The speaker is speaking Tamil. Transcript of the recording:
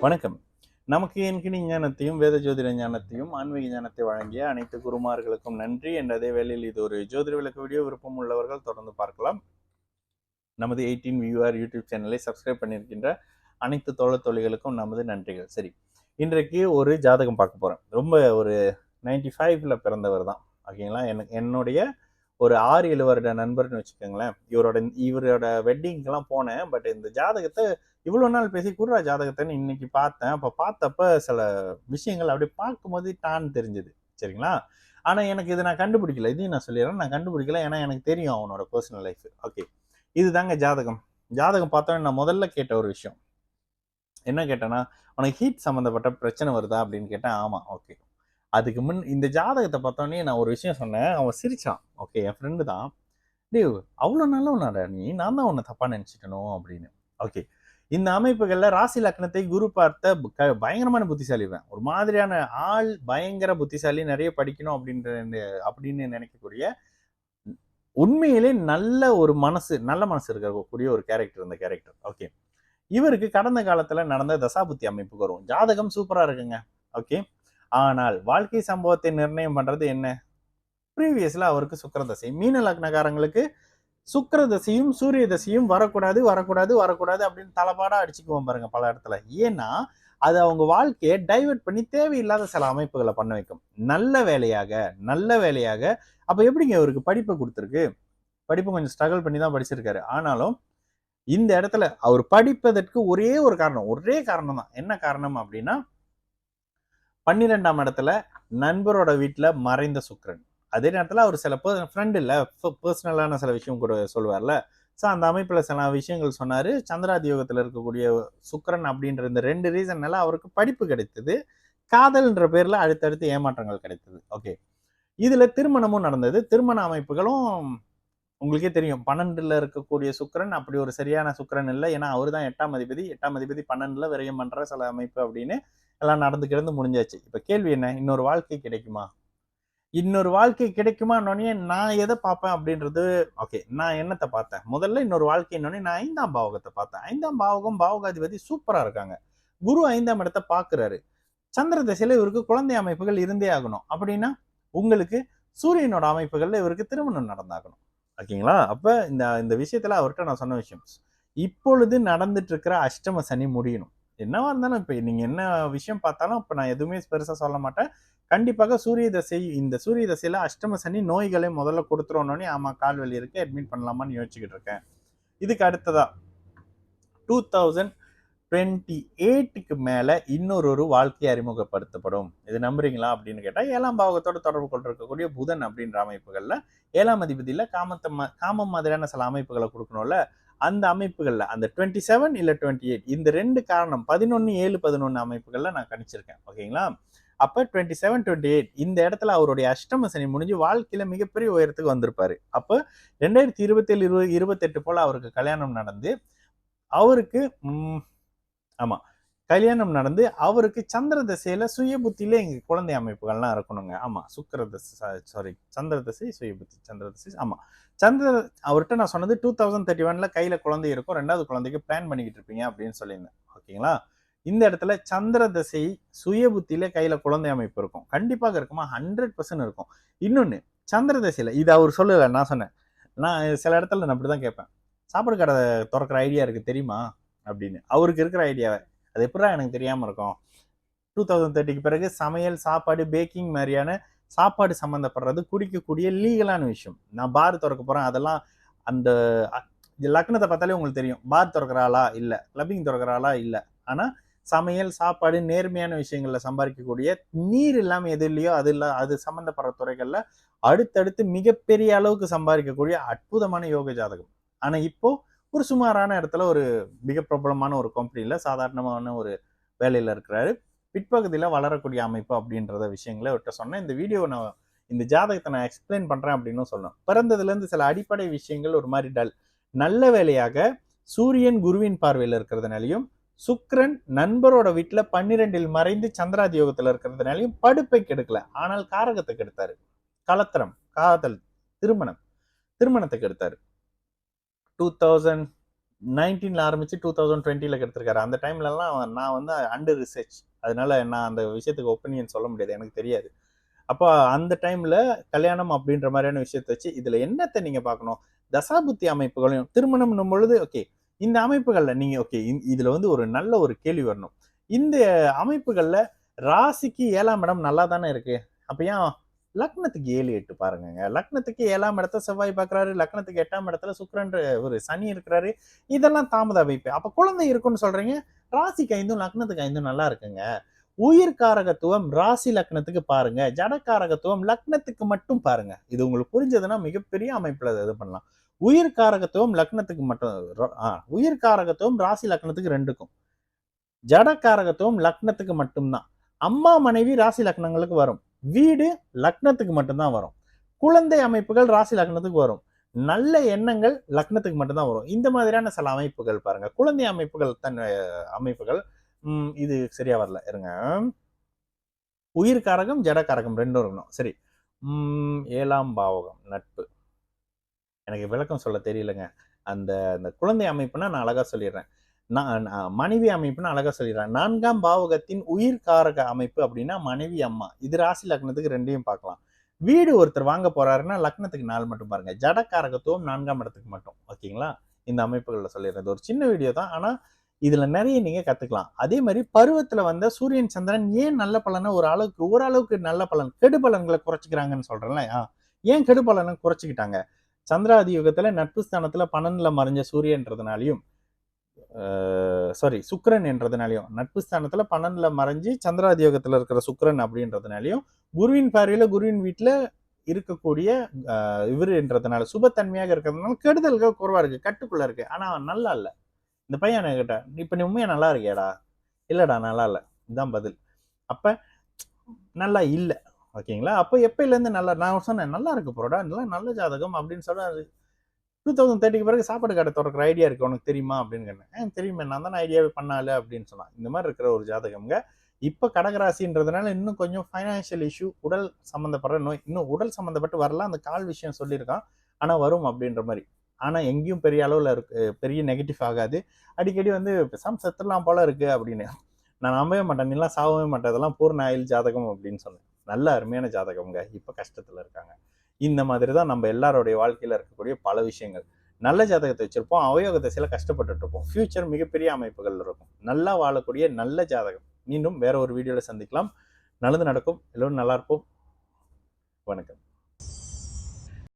வணக்கம். நமக்கு என்கிற ஞானத்தையும், வேத ஜோதிட ஞானத்தையும், ஆன்மீக ஞானத்தை வழங்கிய அனைத்து குருமார்களுக்கும் நன்றி. என்ற அதே வேளையில் இது ஒரு ஜோதிட விளக்க வீடியோ. விருப்பம் உள்ளவர்கள் தொடர்ந்து பார்க்கலாம். நமது 18 வியூஆர் யூடியூப் சேனலை சப்ஸ்கிரைப் பண்ணியிருக்கின்ற அனைத்து தோழிகளுக்கும் நமது நன்றிகள். சரி, இன்றைக்கு ஒரு ஜாதகம் பார்க்க போறேன். ரொம்ப ஒரு 95ல பிறந்தவர் தான். ஓகேங்களா? என்னுடைய ஒரு 6-7 வருட நண்பர்னு வச்சுக்கோங்களேன். இவரோட வெட்டிங்க்கெல்லாம் போனேன். பட் இந்த ஜாதகத்தை இவ்வளோ நாள் பேசி குர்ரா ஜாதகத்தைன்னு இன்னைக்கு பார்த்தேன். அப்போ பார்த்தப்ப சில விஷயங்கள் அப்படியே பார்க்கும்போது டான்னு தெரிஞ்சுது. சரிங்களா? ஆனால் எனக்கு இதை நான் கண்டுபிடிக்கல. இதையும் நான் சொல்லிடுறேன். நான் கண்டுபிடிக்கல. ஏன்னா எனக்கு தெரியும் அவனோட பர்சனல் லைஃப். ஓகே, இதுதாங்க ஜாதகம். ஜாதகம் பார்த்தோன்னே நான் முதல்ல கேட்ட ஒரு விஷயம் என்ன கேட்டேன்னா, உனக்கு ஹீட் சம்மந்தப்பட்ட பிரச்சனை வருதா அப்படின்னு கேட்டேன். ஆமாம். ஓகே, அதுக்கு முன் இந்த ஜாதகத்தை பார்த்தோன்னே நான் ஒரு விஷயம் சொன்னேன். அவன் சிரிச்சான். ஓகே, என் ஃப்ரெண்டு தான். டேய், அவ்வளோ நல்லவனாடா நீ, நான் தான் உன்னை தப்பா நினைச்சிட்டனும் அப்படின்னு. ஓகே, இந்த அமைப்புகள்ல ராசி லக்னத்தை குரு பார்த்த பயங்கரமான புத்திசாலிவேன். ஒரு மாதிரியான ஆள், பயங்கர புத்திசாலி, நிறைய படிக்கணும் அப்படின்னு நினைக்கக்கூடிய உண்மையிலே நல்ல மனசு இருக்கக்கூடிய ஒரு கேரக்டர் இந்த கேரக்டர். ஓகே, இவருக்கு கடந்த காலத்துல நடந்த தசாபுத்தி அமைப்புக்கு வரும். ஜாதகம் சூப்பரா இருக்குங்க. ஓகே, ஆனால் வாழ்க்கை சம்பவத்தை நிர்ணயம் பண்றது என்ன? ப்ரீவியஸ்ல அவருக்கு சுக்கிரதசை. மீன லக்னக்காரங்களுக்கு சுக்கிரதசையும் சூரிய தசையும் வரக்கூடாது வரக்கூடாது வரக்கூடாது அப்படின்னு தலைப்பாடா அடிச்சுக்குவோம் பாருங்க பல இடத்துல. ஏன்னா அது அவங்க வாழ்க்கையை டைவெர்ட் பண்ணி தேவையில்லாத சில அமைப்புகளை பண்ண வைக்கும். நல்ல வேலையாக அப்ப எப்படிங்க அவருக்கு படிப்பை கொடுத்துருக்கு? படிப்பு கொஞ்சம் ஸ்ட்ரகிள் பண்ணி தான் படிச்சிருக்காரு. ஆனாலும் இந்த இடத்துல அவர் படிப்பதற்கு ஒரே காரணம் தான். என்ன காரணம் அப்படின்னா, 12ஆம் இடத்துல நண்பரோட வீட்டுல மறைந்த சுக்கிரன். அதே நேரத்துல அவர் சில ஃப்ரெண்ட் இல்ல, பர்சனலான சில விஷயம் கூட சொல்லுவார்ல. ஸோ அந்த அமைப்புல சில விஷயங்கள் சொன்னாரு. சந்திராதியோகத்துல இருக்கக்கூடிய சுக்கிரன் அப்படின்ற இந்த 2 ரீசன்னால அவருக்கு படிப்பு கிடைத்தது. காதல்ன்ற பேர்ல அடுத்தடுத்து ஏமாற்றங்கள் கிடைத்தது. ஓகே, இதுல திருமணமும் நடந்தது. திருமண அமைப்புகளும் உங்களுக்கே தெரியும். 12ல இருக்கக்கூடிய சுக்கிரன் அப்படி ஒரு சரியான சுக்கிரன் இல்லை. ஏன்னா அவரு தான் 8ஆம் அதிபதி. 8ஆம் அதிபதி 12ல விரயம் பண்ற சில அமைப்பு அப்படின்னு எல்லாம் நடந்து கிடந்து முடிஞ்சாச்சு. இப்ப கேள்வி என்ன? இன்னொரு வாழ்க்கை கிடைக்குமா? இன்னொரு வாழ்க்கை கிடைக்குமான்னொடனே நான் எதை பார்ப்பேன் அப்படின்றது. ஓகே, நான் என்னத்தை பார்த்தேன்? முதல்ல இன்னொரு வாழ்க்கைன்னொடனே நான் 5ஆம் பாவகத்தை பார்த்தேன். 5ஆம் பாவகம் பாவகாதிபதி சூப்பரா இருக்காங்க. குரு 5ஆம் இடத்தை பார்க்கிறாரு. சந்திர திசையில இவருக்கு குழந்தை அமைப்புகள் இருந்தே ஆகணும். அப்படின்னா உங்களுக்கு சூரியனோட அமைப்புகள்ல இவருக்கு திருமணம் நடந்தாகணும். ஓகேங்களா? அப்ப இந்த இந்த விஷயத்துல அவர்கிட்ட நான் சொன்ன விஷயம், இப்பொழுது நடந்துட்டு இருக்கிற அஷ்டம சனி முடியணும். என்னவா இருந்தாலும் இப்ப நீங்க என்ன விஷயம் பார்த்தாலும் இப்ப நான் எதுவுமே பெருசா சொல்ல மாட்டேன். கண்டிப்பாக இந்த சூரிய தசையில அஷ்டம சனி நோய்களை முதல்ல கொடுத்துருவோன்னே, ஆமா கால் வலி இருக்கு, அட்மிட் பண்ணலாமான்னு யோசிச்சுக்கிட்டு இருக்கேன். இதுக்கு அடுத்ததா 2028க்கு மேல இன்னொரு வாழ்க்கை அறிமுகப்படுத்தப்படும். இது நம்புறீங்களா அப்படின்னு கேட்டா, 7ஆம் பாவகத்தோட தொடர்பு கொண்டிருக்கக்கூடிய புதன் அப்படின்ற அமைப்புகள்ல 7ஆம் அதிபதியில காமம் மாதிரியான சில அமைப்புகளை கொடுக்கணும்ல. அந்த அமைப்புகள்ல அந்த 27 இல்ல 28 இந்த 2 காரணம் 11/7/11 அமைப்புகள்ல நான் கணிச்சிருக்கேன். ஓகேங்களா? அப்ப 27, 28 இந்த இடத்துல அவருடைய அஷ்டம சனி முடிஞ்சு வாழ்க்கையில மிகப்பெரிய உயரத்துக்கு வந்திருப்பாரு. அப்ப 2027, 28 போல அவருக்கு கல்யாணம் நடந்து அவருக்கு ஆமா கல்யாணம் நடந்து அவருக்கு சந்திர தசையில சுய புத்தியில எங்க குழந்தை அமைப்புகள்லாம் இருக்கணுங்க. ஆமா, சந்திர தசை சுய புத்தி, சந்திர தசை. ஆமா, அவர்கிட்ட நான் சொன்னது 2031ல கையில குழந்தை இருக்கும், 2வது குழந்தைக்கு பிளான் பண்ணிக்கிட்டு இருப்பீங்க அப்படின்னு சொல்லியிருந்தேன். ஓகேங்களா? இந்த இடத்துல சந்திர தசை சுய புத்தியில கையில குழந்தை அமைப்பு இருக்கும். கண்டிப்பாக இருக்குமா? 100% இருக்கும். இன்னொன்னு, சந்திர தசையில இது அவர் சொல்லல, நான் சொன்னேன். நான் சில இடத்துல நான் அப்படிதான் கேட்பேன். சாப்பாடு கடை திறக்கிற ஐடியா இருக்கு தெரியுமா அப்படின்னு. அவருக்கு இருக்கிற ஐடியாவை அது எப்படா எனக்கு தெரியாம இருக்கும்? 2030க்கு பிறகு சமையல், சாப்பாடு, பேக்கிங் மாதிரியான சாப்பாடு சம்மந்தப்படுறது குடிக்கக்கூடிய லீகலான விஷயம். நான் பார் திறக்க போறேன், அதெல்லாம் அந்த லக்னத்தை பார்த்தாலே உங்களுக்கு தெரியும். பார் திறக்கிறாளா இல்ல, கிளப்பிங் திறக்கிறாளா இல்ல. ஆனா சமையல், சாப்பாடு, நேர்மையான விஷயங்கள்ல சம்பாதிக்கக்கூடிய, நீர் இல்லாம எது இல்லையோ அது சம்பந்தப்படுற துறைகள்ல அடுத்தடுத்து மிகப்பெரிய அளவுக்கு சம்பாதிக்கக்கூடிய அற்புதமான யோக ஜாதகம். ஆனா இப்போ ஒரு சுமாரான இடத்துல ஒரு மிக பிரபலமான ஒரு கம்பெனில சாதாரணமான ஒரு வேலையில இருக்கிறாரு. பிற்பகுதியில வளரக்கூடிய அமைப்பு அப்படின்றத விஷயங்களை அவர்கிட்ட சொன்னேன். இந்த ஜாதகத்தை நான் எக்ஸ்பிளைன் பண்றேன் அப்படின்னு சொன்னேன். பிறந்ததுல இருந்து சில அடிப்படை விஷயங்கள் ஒரு மாதிரி டல். நல்ல வேலையாக சூரியன் குருவின் பார்வையில் இருக்கிறதுனாலையும், சுக்கிரன் நண்பரோட வீட்டுல 12ல் மறைந்து சந்திராதியோகத்துல இருக்கிறதுனாலையும் படுப்பை கெடுக்கல. ஆனால் காரகத்தை கெடுத்தாரு. கலத்திரம், காதல், திருமணத்தை கெடுத்தாரு. 19ல ஆரம்பிச்சு 2020ல எடுத்திருக்காரு. அந்த டைம்லலாம் நான் வந்து அண்டர் ரிசர்ச். அதனால நான் அந்த விஷயத்துக்கு ஒப்பீனியன் சொல்ல முடியாது. எனக்கு தெரியாது. அப்போ அந்த டைம்ல கல்யாணம் அப்படின்ற மாதிரியான விஷயத்த வச்சு இதுல என்னத்த நீங்க பார்க்கணும்? தசாபுத்தி அமைப்புகளையும் திருமணம்னும் பொழுது ஓகே. இந்த அமைப்புகள்ல நீங்க ஓகே. இதுல வந்து ஒரு நல்ல ஒரு கேள்வி வரணும். இந்த அமைப்புகள்ல ராசிக்கு 7ஆம் இடம் நல்லா தானே இருக்கு. அப்ப ஏன் லக்னத்துக்கு 7, 8 பாருங்கங்க. லக்னத்துக்கு 7ஆம் இடத்த செவ்வாய் பார்க்குறாரு. லக்னத்துக்கு 8ஆம் இடத்துல சுக்கிரன் ஒரு சனி இருக்கிறாரு. இதெல்லாம் தாமத அமைப்பு. அப்ப குழந்தை இருக்குன்னு சொல்றீங்க. ராசிக்கு 5ம் லக்னத்துக்கு 5ம் நல்லா இருக்குங்க. உயிர் காரகத்துவம் ராசி லக்னத்துக்கு பாருங்க. ஜடகாரகத்துவம் லக்னத்துக்கு மட்டும் பாருங்க. இது உங்களுக்கு புரிஞ்சதுன்னா மிகப்பெரிய அமைப்புல இது பண்ணலாம். உயிர் காரகத்துவம் லக்னத்துக்கு மட்டும் உயிர் காரகத்துவம் ராசி லக்னத்துக்கு 2க்கும். ஜடகாரகத்துவம் லக்னத்துக்கு மட்டும்தான். அம்மா மனைவி ராசி லக்னங்களுக்கு வரும். வீடு லக்னத்துக்கு மட்டும்தான் வரும். குழந்தை அமைப்புகள் ராசி லக்னத்துக்கு வரும். நல்ல எண்ணங்கள் லக்னத்துக்கு மட்டும்தான் வரும். இந்த மாதிரியான சில அமைப்புகள் பாருங்க. குழந்தை அமைப்புகள் அமைப்புகள் இது சரியா வரல. இருங்க. உயிர் காரகம், ஜடகாரகம் 2ம் இருக்கணும். சரி. 7ஆம் பாவகம் நட்பு. எனக்கு விளக்கம் சொல்ல தெரியலங்க. அந்த அந்த குழந்தை அமைப்புனா நான் அழகா சொல்லிடுறேன். நான் மனைவி அமைப்புன்னு அழகா சொல்லிடுறேன். 4ஆம் பாவகத்தின் உயிர் காரக அமைப்பு அப்படின்னா மனைவி, அம்மா. இது ராசி லக்னத்துக்கு 2யும் பார்க்கலாம். வீடு ஒருத்தர் வாங்க போறாருன்னா லக்னத்துக்கு 4 மட்டும் பாருங்க. ஜடகாரகத்துவம் 4ஆம் இடத்துக்கு மட்டும். ஓகேங்களா? இந்த அமைப்புகள்ல சொல்லிடுறது ஒரு சின்ன வீடியோ தான். ஆனா இதுல நிறைய நீங்க கத்துக்கலாம். அதே மாதிரி பருவத்துல வந்த சூரியன் சந்திரன் ஏன் நல்ல பலனை ஓரளவுக்கு நல்ல பலன் கெடு பலன்களை குறைச்சிக்கிறாங்கன்னு சொல்றேன்ல. ஏன் கெடு பலனை குறைச்சிக்கிட்டாங்க? சந்திராதி யுகத்துல நட்பு ஸ்தானத்துல 12ல மறைஞ்ச சூரியன்றதுனாலையும் சுக்கிரன் என்றதுனாலையும் நட்பு ஸ்தானத்துல 12ல மறைஞ்சு சந்திராதியோகத்துல இருக்கிற சுக்கிரன் அப்படின்றதுனாலையும் குருவின் பார்வையில குருவின் வீட்டுல இருக்கக்கூடிய இவருன்றதுனால சுபத்தன்மையாக இருக்கிறதுனால கெடுதல்கள் குறைவா இருக்கு. கட்டுக்குள்ள இருக்கு. ஆனா நல்லா இல்ல. இந்த பையன் கிட்ட இப்ப நீ உண்மையா நல்லா இருக்கியாடா? இல்லடா நல்லா இல்ல. இதுதான் பதில். அப்ப நல்லா இல்ல. ஓகேங்களா? அப்ப எப்பயில இருந்து நல்லா நான் சொன்னேன் நல்லா இருக்கு போறடா நல்ல ஜாதகம் அப்படின்னு சொல்ல 2030க்கு பிறகு சாப்பாடு கடை திறக்கிற ஐடியா இருக்கு உனக்கு தெரியுமா அப்படின்னு கேட்டேன். தெரியுமே நான் தானே ஐடியாவே பண்ணால அப்படின்னு சொன்னான். இந்த மாதிரி இருக்கிற ஒரு ஜாதகம்ங்க. இப்ப கடகராசின்றதுனால இன்னும் கொஞ்சம் ஃபைனான்சியல் இஷ்யூ உடல் சம்மந்தப்படுற நோய் இன்னும் உடல் சம்மந்தப்பட்டு வரலாம். அந்த கால் விஷயம் சொல்லியிருக்கான். ஆனா வரும் அப்படின்ற மாதிரி. ஆனா எங்கேயும் பெரிய அளவுல இருக்கு பெரிய நெகட்டிவ் ஆகாது. அடிக்கடி வந்து பெசாம செத்துடலாம் போல இருக்கு அப்படின்னு. நான் நம்பவே மாட்டேன். நீலாம் சாவவே மாட்டேன். அதெல்லாம் பூர்ண ஆயுள் ஜாதகம் அப்படின்னு சொன்னேன். நல்ல அருமையான ஜாதகம்ங்க. இப்ப கஷ்டத்துல இருக்காங்க. இந்த மாதிரி தான் நம்ம எல்லாருடைய வாழ்க்கையில இருக்கக்கூடிய பல விஷயங்கள். நல்ல ஜாதகத்தை வச்சிருப்போம். அவயோக திசையில கஷ்டப்பட்டுட்டு இருப்போம். ஃபியூச்சர் மிகப்பெரிய அமைப்புகள் இருக்கும். நல்லா வாழக்கூடிய நல்ல ஜாதகம். மீண்டும் வேற ஒரு வீடியோல சந்திக்கலாம். நல்லது நடக்கும். எல்லோரும் நல்லா இருப்போம். வணக்கம்.